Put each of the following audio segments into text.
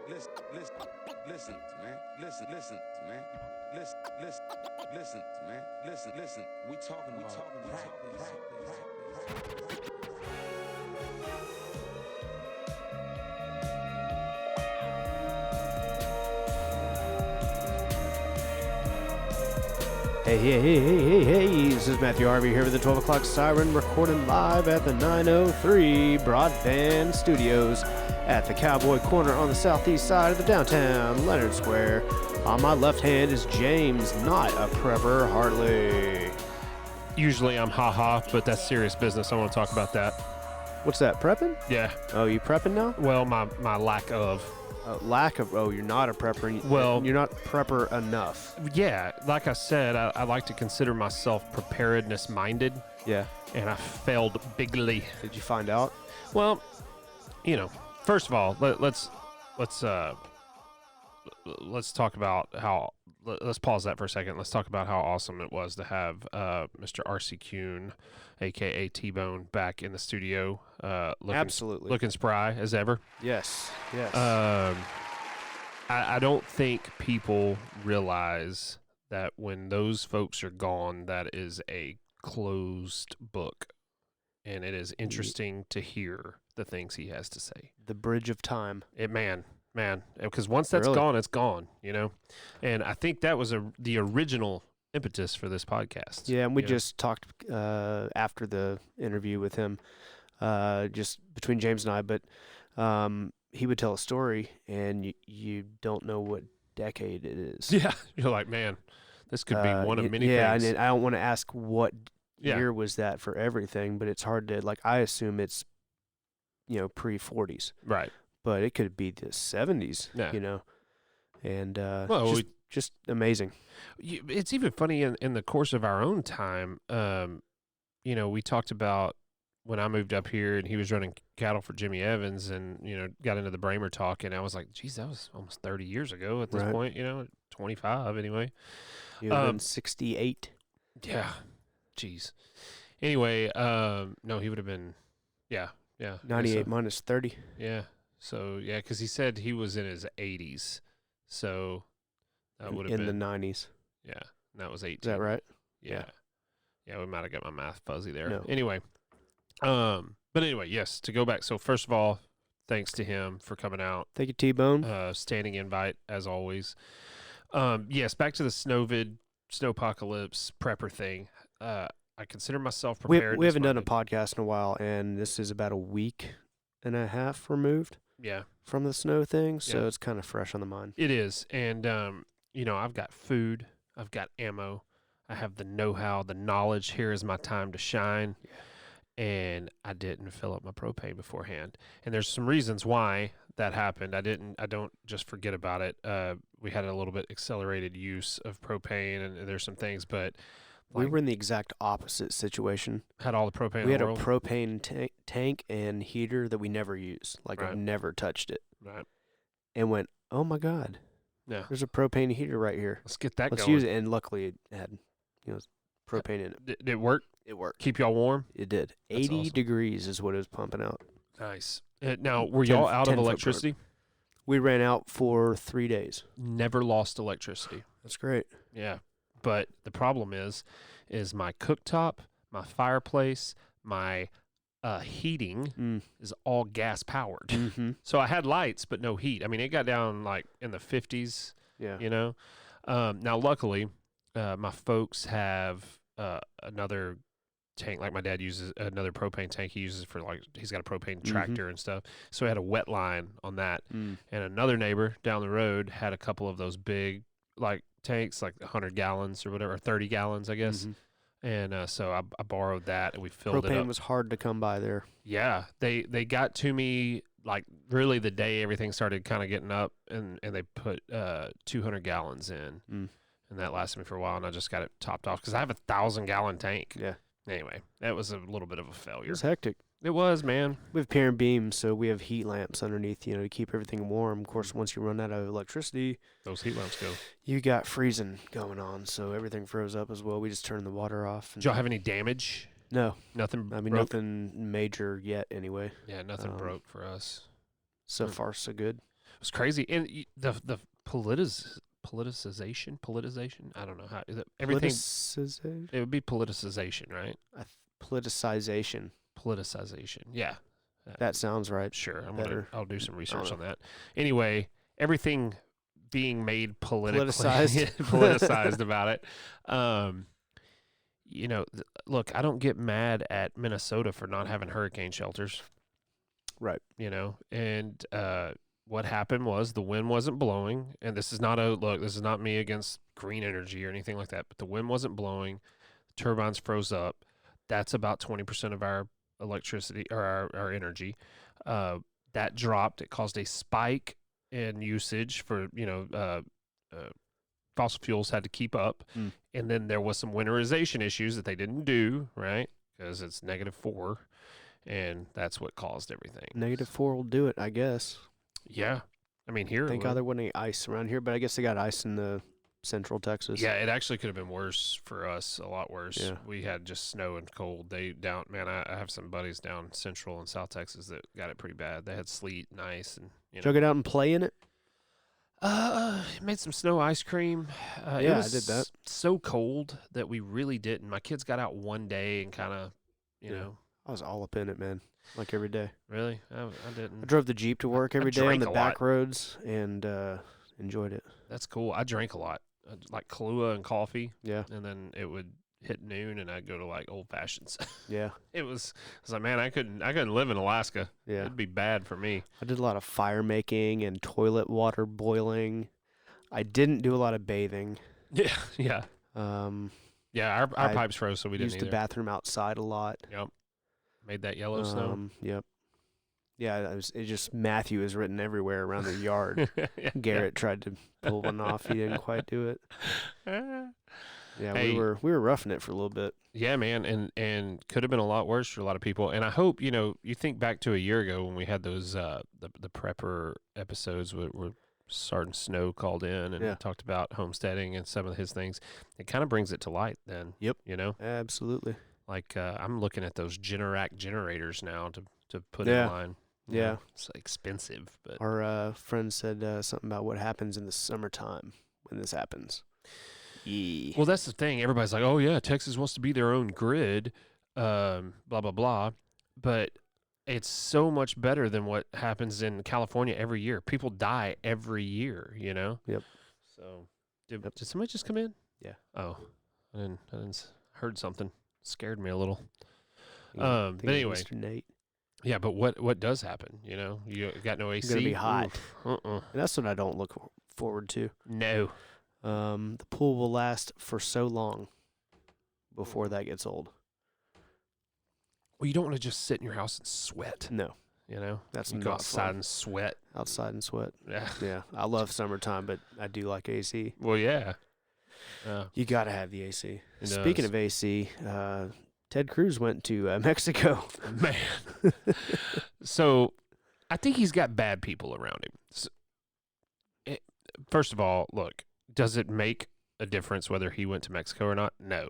Listen, man. Listen, man. Listen, man. Listen. We talking practice. Hey, this is Matthew Harvey here with the 12 o'clock siren, recording live at the 903 Broadband Studios at the Cowboy Corner on the southeast side of the downtown Leonard Square. On my left hand is James, not a prepper, Hartley. Usually I'm haha, but that's serious business. I want to talk about that. What's that, prepping? Yeah. Oh, you prepping now? Well, my lack of. You're not a prepper. Well, you're not prepper enough. Yeah, like I said, I like to consider myself preparedness minded. Yeah. And I failed bigly. Did you find out? Well, first of all, let's talk about how. Let's pause that for a second. Let's talk about how awesome it was to have Mr. R.C. Kuhn, a.k.a. T-Bone, back in the studio. Absolutely. Looking spry as ever. Yes. I don't think people realize that when those folks are gone, that is a closed book. And it is interesting to hear the things he has to say. The bridge of time. Man, because once that's gone, it's gone, And I think that was the original impetus for this podcast. Yeah, and we just talked after the interview with him, just between James and I, but he would tell a story, and you don't know what decade it is. Yeah, you're like, man, this could be one of many things. Yeah, and I don't want to ask what year was that for everything, but it's hard to, I assume it's, pre-40s. Right. But it could be the 70s, and just amazing. It's even funny in the course of our own time, we talked about when I moved up here and he was running cattle for Jimmy Evans and, got into the Bramer talk, and I was like, geez, that was almost 30 years ago at this point, 25 anyway. You've been 68. Yeah. Geez. Anyway, no, he would have been, yeah. 98 minus 30. Yeah. So, yeah, because he said he was in his 80s. So, that would have been. In the 90s. Yeah. And that was 18. Is that right? Yeah. Yeah, we might have got my math fuzzy there. No. Anyway. But anyway, yes, to go back. So, first of all, thanks to him for coming out. Thank you, T-Bone. Standing invite, as always. Yes, back to the Snowvid, Snowpocalypse, prepper thing. I consider myself prepared. We haven't done a podcast in a while, and this is about a week and a half removed. Yeah. From the snow thing, so it's kind of fresh on the mind. It is. And, I've got food. I've got ammo. I have the know-how, the knowledge. Here is my time to shine. Yeah. And I didn't fill up my propane beforehand. And there's some reasons why that happened. I don't just forget about it. We had a little bit accelerated use of propane, and there's some things, but... we were in the exact opposite situation. Had all the propane in the world. We had a propane tank and heater that we never use. I've never touched it. Right. And went, oh my God. Yeah. There's a propane heater right here. Let's get that going. Let's use it. And luckily it had, propane in it. Did it work? It worked. Keep y'all warm? It did. That's 80 degrees is what it was pumping out. Nice. Now, were y'all out of electricity? We ran out for 3 days. Never lost electricity. That's great. Yeah. But the problem is my cooktop, my fireplace, my heating is all gas powered. Mm-hmm. So I had lights, but no heat. I mean, it got down in the 50s. Yeah. Now, luckily, my folks have another tank. Like my dad uses another propane tank. He uses for he's got a propane tractor and stuff. So I had a wet line on that. And another neighbor down the road had a couple of those big tanks, 100 gallons or whatever, or 30 gallons, I guess. And so I borrowed that, and we filled it up. Propane was hard to come by there. Yeah, they got to me really the day everything started kind of getting up, and they put 200 gallons in, and that lasted me for a while, and I just got it topped off because I have a 1,000-gallon tank. Yeah. Anyway, that was a little bit of a failure. It was hectic. It was, man. We have pier and beams, so we have heat lamps underneath, to keep everything warm. Of course, once you run out of electricity, those heat lamps go. You got freezing going on, so everything froze up as well. We just turned the water off. Did y'all have any damage? No. Nothing I mean, broke? Nothing major yet, anyway. Yeah, nothing broke for us. So far, so good. was crazy. And the politicization. I don't know how everything. Politicization? It would be politicization, right? Politicization. Politicization. Yeah. That sounds right. Sure. I'll do some research know. on that. Anyway, everything being made Politicized. politicized about it. Look, I don't get mad at Minnesota for not having hurricane shelters. Right. And what happened was the wind wasn't blowing, and this is not me against green energy or anything like that, but the wind wasn't blowing, the turbines froze up. That's about 20% of our electricity or our energy. That dropped. It caused a spike in usage for, fossil fuels had to keep up. And then there was some winterization issues that they didn't do, right? Because it's -4, and that's what caused everything. -4 will do it, I guess. Yeah. I mean, here. Thank God there wasn't any ice around here, but I guess they got ice in the central Texas. Yeah, it actually could have been worse for us, a lot worse. Yeah. We had just snow and cold. I have some buddies down central and South Texas that got it pretty bad. They had sleet and ice, and Did you get out and play in it? Made some snow ice cream. It Yeah, was I did that. so cold that we really didn't. My kids got out one day and kind of, I was all up in it, man. Like every day. Really? I I didn't. drove the Jeep to work every day on drank the a back lot. roads and enjoyed it. That's cool. I drank a lot, like Kahlua and coffee, Yeah. and then it would hit noon and I'd go to like old fashions. Yeah. I was like, man, I couldn't live in Alaska. Yeah. It'd be bad for me. I did a lot of fire making and toilet water boiling. I didn't do a lot of bathing. Yeah, yeah, yeah. Our I pipes froze, so we didn't used the either. bathroom outside a lot. Yep, made that yellow snow. Yep. Yeah, it just Matthew is written everywhere around the yard. Yeah, Garrett tried to pull one off. He didn't quite do it. yeah. Yeah, Hey. we were roughing it for a little bit. Yeah, man, and could have been a lot worse for a lot of people. And I hope you think back to a year ago when we had those the prepper episodes where Sergeant Snow called in and Yeah. talked about homesteading and some of his things. It kind of brings it to light then. Yep. I'm Absolutely. looking at those Generac generators now to put Yeah. in line. Yeah. It's expensive, but Our friend said something about what happens in the summertime when this happens. Yeah. well, that's the thing. Everybody's like, "Oh yeah, Texas wants to be their own grid," blah blah blah. But it's so much better than what happens in California every year. People die every year, Yep. So, did somebody just come in? Yeah. Oh, I didn't heard something. Scared me a little. Yeah, I But think it anyway. was Mr. Nate. Yeah, but what does happen? You got no AC. It's gonna be hot. Oof, And that's what I don't look forward to. No. The pool will last for so long before that gets old. Well, you don't want to just sit in your house and sweat. No, that's You go not outside fun. and sweat. Outside and sweat. Yeah. Yeah, I love summertime, but I do like AC. Well, yeah. You got to have the AC. It Speaking does. of AC, Ted Cruz went to Mexico. Man. So, I think he's got bad people around him. First of all, look, does it make a difference whether he went to Mexico or not? No.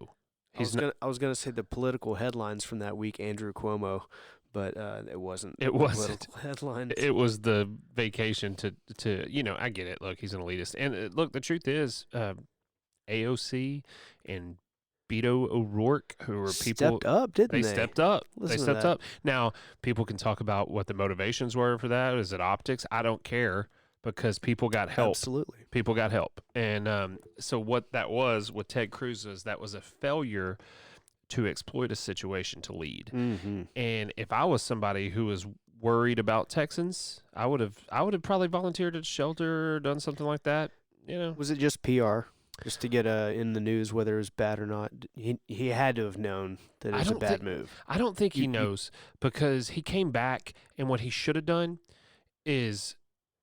I was gonna say the political headlines from that week, Andrew Cuomo, but it wasn't. It wasn't. Political headlines. It was the vacation to I get it. Look, he's an elitist. And look, the truth is, AOC and Beto O'Rourke, who were people stepped up, didn't they? they stepped up. Listen They to stepped that. up. Now, people can talk about what the motivations were for that. Is it optics? I don't care because people got help. Absolutely. People got help. And so what that was with Ted Cruz is that was a failure to exploit a situation to lead. Mm-hmm. And if I was somebody who was worried about Texans, I would have probably volunteered at a shelter or done something like that. Was it just PR, just to get in the news whether it was bad or not? He had to have known that it I was a don't bad think- move. I don't think he You- knows because he came back and what he should have done is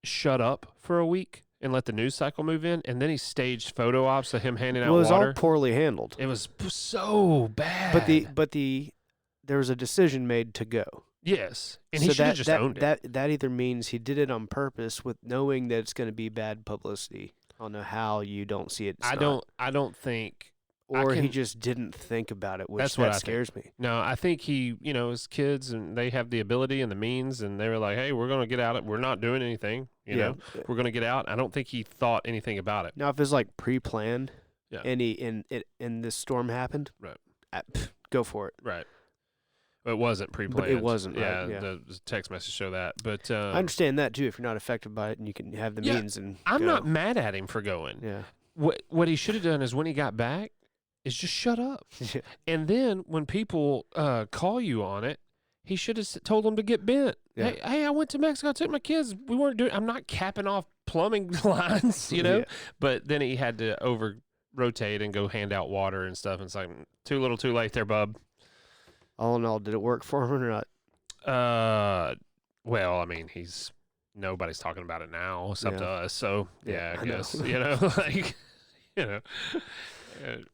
shut up for a week and let the news cycle move in, and then he staged photo ops of him handing out Well, it was water. all poorly handled. It was so bad. But there was a decision made to go. yes, and So he should have that- just that, owned it. That either means he did it on purpose with knowing that it's going to be bad publicity. I don't know how you don't see it. It's I not. don't think Or he just didn't think about it, which scares me. No, I think he, his kids, and they have the ability and the means, and they were like, hey, we're going to get out. We're not doing anything, know. We're going to get out. I don't think he thought anything about it. Now, if it's like pre-planned and this storm happened, right. Go for it. Right. It wasn't pre-planned. But it wasn't, right? Yeah, the text message show that. But I understand that, too, if you're not affected by it and you can have the means. And I'm not mad at him for going. Yeah. What he should have done is when he got back is just shut up. And then when people call you on it, he should have told them to get bent. Yeah. Hey, I went to Mexico. I took my kids. We weren't doing – I'm not capping off plumbing lines, Yeah. But then he had to over-rotate and go hand out water and stuff. And it's like, too little too late there, bub. All in all, did it work for him or not? Well, I mean, nobody's talking about it now except us. So I guess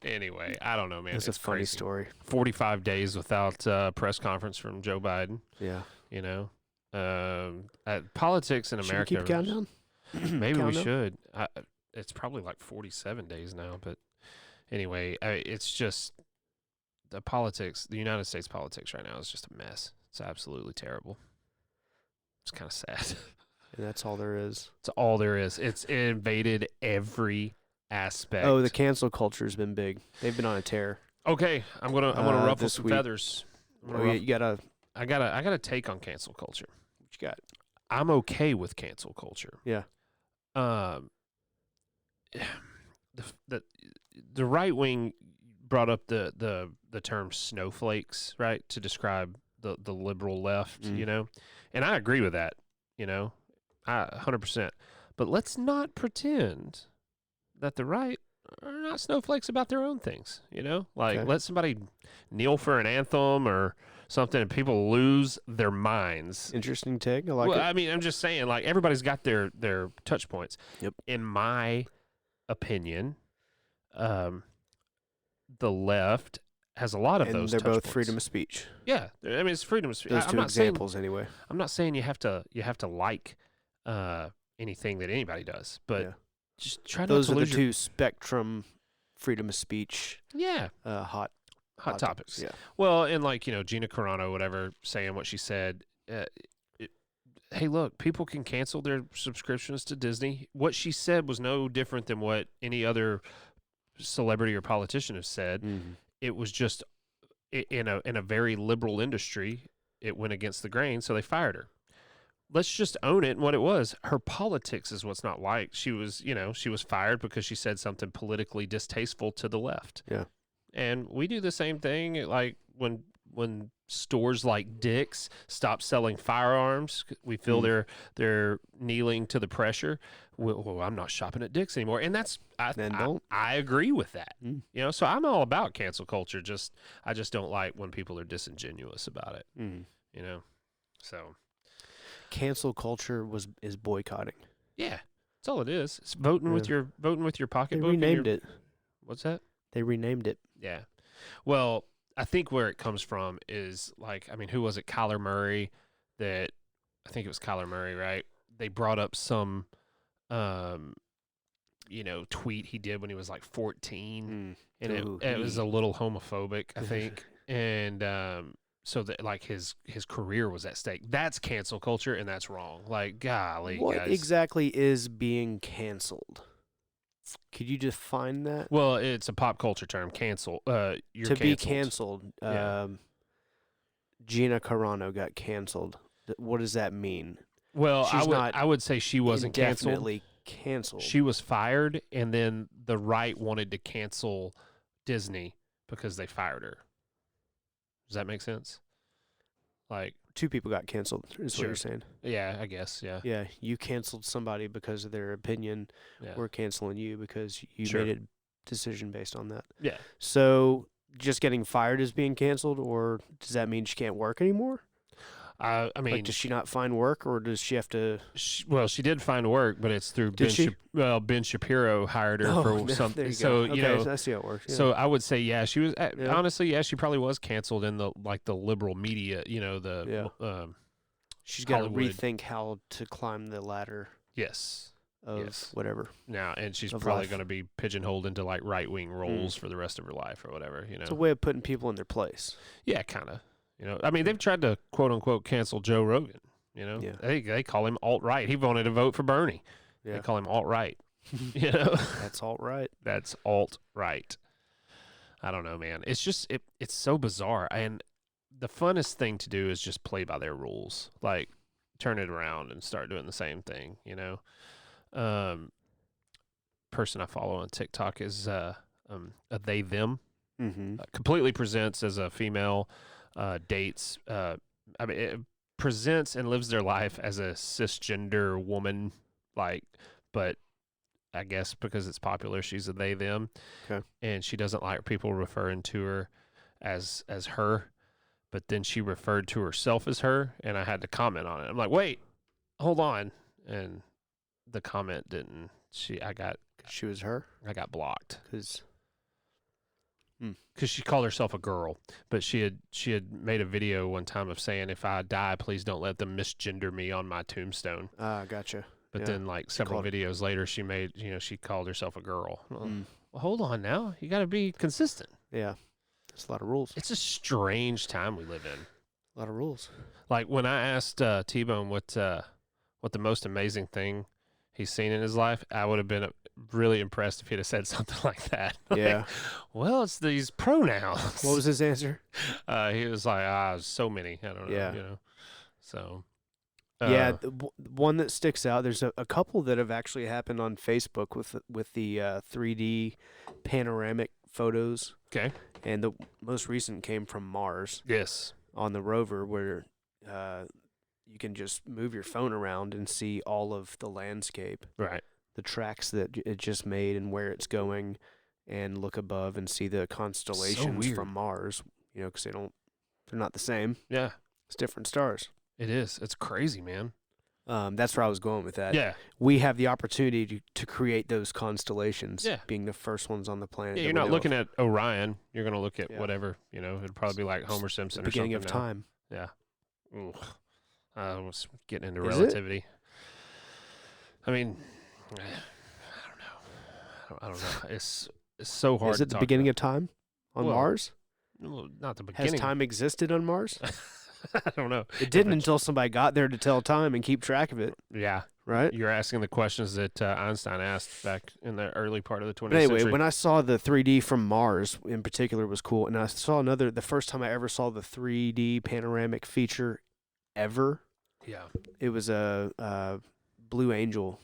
anyway, I don't know, man. It's a funny story. 45 days without press conference from Joe Biden. Yeah. Politics in Should America. we keep counting down? Maybe we should. It's probably like 47 days now, but anyway, it's just. The United States politics right now is just a mess. It's absolutely terrible. It's kind of sad. And that's all there is. It's all there is. It invaded every aspect. Oh, the cancel culture's been big. They've been on a tear. Okay, I'm gonna ruffle some feathers. I got a take on cancel culture. What you got? I'm okay with cancel culture. Yeah. The right wing brought up the term snowflakes, right, to describe the liberal left, and I agree with that, 100%. But let's not pretend that the right are not snowflakes about their own things, let somebody kneel for an anthem or something and people lose their minds. Interesting take. I like it. I mean, I'm just saying, like, everybody's got their touch points. Yep. In my opinion, the left has a lot of those. And they're both points. freedom of speech. Yeah, I mean, it's freedom of speech. Those two examples, anyway. I'm not saying you have to like anything that anybody does, but just try not to lose. Those are the two spectrum freedom of speech. Yeah. Hot topics. Yeah. Well, and like Gina Carano, whatever, saying what she said. Hey, look, people can cancel their subscriptions to Disney. What she said was no different than what any other celebrity or politician has said. Mm-hmm. It was just in a very liberal industry, it went against the grain, so they fired her. Let's just own it and what it was. Her politics is what's not liked. She was fired because she said something politically distasteful to the left. Yeah. And we do the same thing, like when stores like Dick's stop selling firearms, we feel they're kneeling to the pressure. Well, I'm not shopping at Dick's anymore, and I agree with that. So I'm all about cancel culture. I just don't like when people are disingenuous about it. So cancel culture is boycotting. Yeah, that's all it is. It's voting with your pocketbook. They renamed it. What's that? They renamed it. Yeah. Well, I think where it comes from is who was it? Kyler Murray. I think it was Kyler Murray, right? They brought up some, tweet he did when he was like 14, and it was a little homophobic, I think, and so that his career was at stake. That's cancel culture, and that's wrong. Like, golly, what guys. exactly is being canceled? Could you define that? Well, it's a pop culture term. Cancel. You're be canceled. Gina Carano got canceled. What does that mean? Well, I would say she wasn't indefinitely canceled. She was fired, and then the right wanted to cancel Disney because they fired her. Does that make sense? Like, two people got canceled, is what you're saying. Yeah, I guess, yeah. Yeah, you canceled somebody because of their opinion. Yeah. We're canceling you because you made a decision based on that. Yeah. So just getting fired is being canceled, or does that mean she can't work anymore? I mean, does she not find work, or does she have to? She did find work, but it's through Ben Shapiro hired her for something. So I see how it works. Yeah. So I would say, yeah, she was honestly, she probably was canceled in the liberal media. She's got to rethink how to climb the ladder. Yes, of whatever. Now, and she's Of probably life. going to be pigeonholed into like right-wing roles for the rest of her life or whatever, you know. It's a way of putting people in their place. Yeah, kind of. You know, I mean, they've tried to quote unquote cancel Joe Rogan. You know, Yeah. they call him alt-right. He wanted to vote for Bernie. Yeah. They call him alt-right. You know, That's all right. that's alt-right. I don't know, man. It's just it's so bizarre, and the funnest thing to do is just play by their rules. Like, turn it around and start doing the same thing. You know, person I follow on TikTok is a they them. Mm-hmm. Completely presents as a female, dates. I mean, it presents and lives their life as a cisgender woman, like, but I guess because it's popular, she's a they them. Okay. And she doesn't like people referring to her as her, but then she referred to herself as her, and I had to comment on it. I'm like, wait, hold on, and the comment didn't. I got She was her? I got blocked. Because Because she called herself a girl, but she had made a video one time of saying, "If I die, please don't let them misgender me on my tombstone." gotcha. But Yeah. then, like several called- videos later, she called herself a girl. Mm. Well, hold on now, you got to be consistent. Yeah. That's a lot of rules. It's a strange time we live in. A lot of rules. Like when I asked T-Bone what the most amazing thing he's seen in his life, I would have been really impressed if he'd have said something like that. Like, Yeah. well, it's these pronouns. What was his answer? He was like, so many. I don't know. Yeah. You know. So. Yeah, the one that sticks out. There's a couple that have actually happened on Facebook with the 3D panoramic photos, Okay. and the most recent came from Mars Yes. on the rover, where you can just move your phone around and see all of the landscape, Right. the tracks that it just made, and where it's going, and look above and see the constellations weird. from Mars. You know, because they're not the same. Yeah. It's different stars. It is. It's crazy, man. That's where I was going with that. Yeah. We have the opportunity to create those constellations, Yeah. being the first ones on the planet. Yeah. that You're we not know looking of. at Orion. You're gonna look at Yeah. whatever. You know, it'd probably be like Homer Simpson the or beginning something. of now. time. Yeah. Ooh. I was getting into Is it? relativity. I mean, I don't know. It's so hard. Is it the beginning of time on Well, Mars? Well, not the Has beginning. time existed on Mars? I don't know. It didn't it's- until somebody got there to tell time and keep track of it, Yeah. right? You're asking the questions that Einstein asked back in the early part of the 20th But anyway, century. when I saw the 3D from Mars in particular was cool, and I saw the first time I ever saw the 3D panoramic feature ever, Yeah. it was a Blue Angel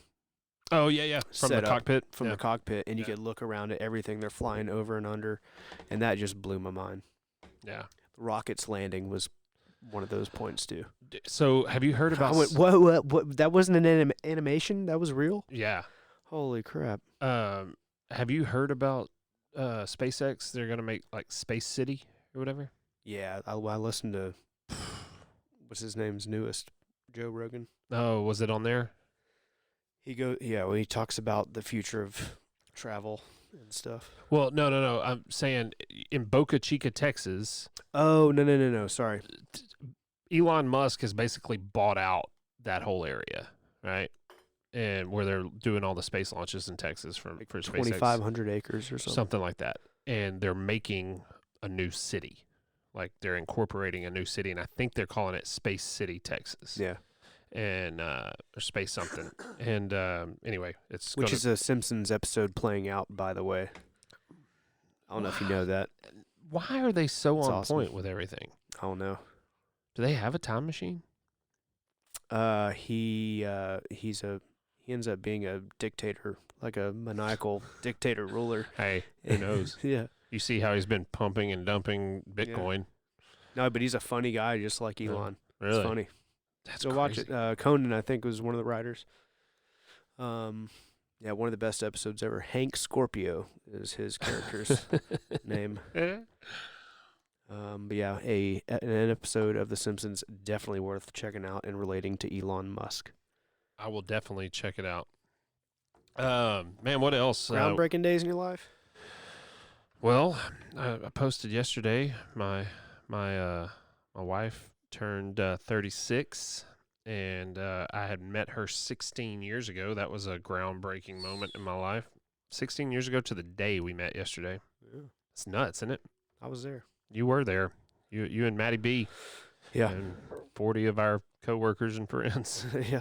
Oh, yeah. From the set up cockpit. from Yeah. the cockpit, and you Yeah. could look around at everything they're flying over and under, and that just blew my mind. Yeah. The rocket's landing was one of those points too. So, have you heard I about? went, what? That wasn't an animation. That was real. Yeah. Holy crap! Have you heard about SpaceX? They're gonna make like Space City or whatever. Yeah, I listened to what's his name's newest, Joe Rogan. Oh, was it on there? When he talks about the future of travel and stuff. Well, no. I'm saying in Boca Chica, Texas, Oh no! Sorry. Elon Musk has basically bought out that whole area, right? And where they're doing all the space launches in Texas for SpaceX. 2,500 acres or something like that. And they're making a new city. Like they're incorporating a new city, and I think they're calling it Space City, Texas. Yeah. And or space something. And anyway, it's Which is a Simpsons episode playing out, by the way. I don't know if you know that. why are they so It's on awesome. point with everything? I don't know. Do they have a time machine? He ends up being a dictator, like a maniacal dictator ruler. Hey, who knows? Yeah. You see how he's been pumping and dumping Bitcoin. No, but he's a funny guy, just like Elon. Really? It's funny. That's So watch it. Conan, I think, was one of the writers. Yeah, one of the best episodes ever. Hank Scorpio is his character's name. But yeah, an episode of The Simpsons definitely worth checking out and relating to Elon Musk. I will definitely check it out. Man, what else? Groundbreaking days in your life? Well, I posted yesterday. My wife turned 36, and I had met her 16 years ago. That was a groundbreaking moment in my life. 16 years ago to the day we met yesterday. Yeah. It's nuts, isn't it? I was there. You were there. You and Maddie B. Yeah. And 40 of our coworkers and friends. Yeah.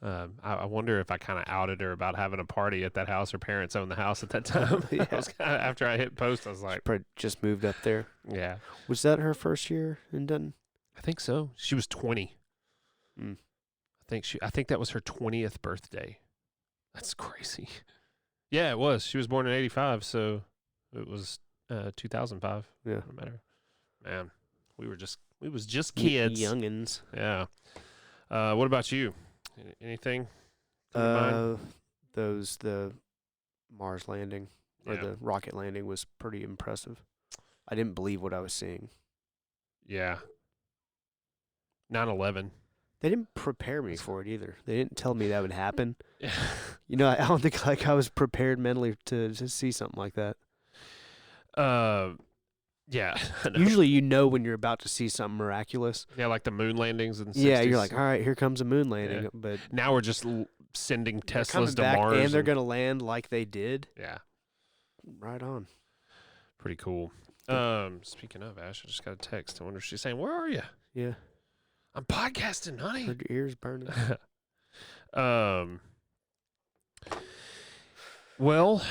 I wonder if I kind of outed her about having a party at that house. Her parents owned the house at that time. Yeah. I was kinda, after I hit post, I was like, Probably just moved up there. yeah. Was that her first year in Denton? I think so. She was 20. Mm. I think that was her 20th birthday. That's crazy. Yeah, it was. She was born in 85, so it was 2005. Yeah. No matter. Man, we was just kids. Youngins. Yeah. What about you? Anything? come to mind? The Mars landing or Yeah. the rocket landing was pretty impressive. I didn't believe what I was seeing. Yeah. 9/11. They didn't prepare me for it either. They didn't tell me that would happen. Yeah. You know, I don't think like I was prepared mentally to see something like that. Yeah. I know. Usually, you know when you're about to see something miraculous. Yeah, like the moon landings in the 60s. Yeah, you're like, all right, here comes a moon landing. Yeah. But Now we're just sending they're coming Teslas to back Mars. and they're gonna land like they did. Yeah. Right on. Pretty cool. Speaking of, Ash, I just got a text. I wonder if she's saying, "Where are you?" Yeah. I'm podcasting, honey. Heard your ears burning. Well,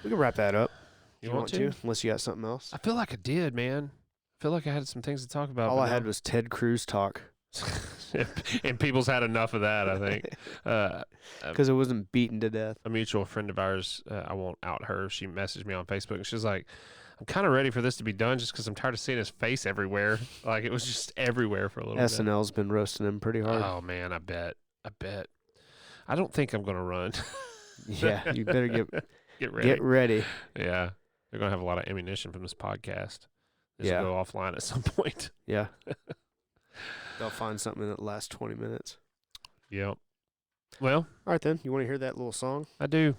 We can wrap that up. you want to? Unless you got something else. I feel like I did, man. I feel like I had some things to talk about. All but I had now- was Ted Cruz talk and people's had enough of that, I think. because it wasn't beaten to death. A mutual friend of ours, I won't out her, she messaged me on Facebook, and she was like, I'm kind of ready for this to be done just because I'm tired of seeing his face everywhere. Like, it was just everywhere for a little bit. SNL's been roasting him pretty hard. Oh, man, I bet. I don't think I'm going to run. Yeah, you better Get ready. get ready. Yeah. They're going to have a lot of ammunition from this podcast. This Yeah. will go offline at some point. Yeah. They'll find something in the last 20 minutes. Yep. Well, All right, then. You want to hear that little song? I do.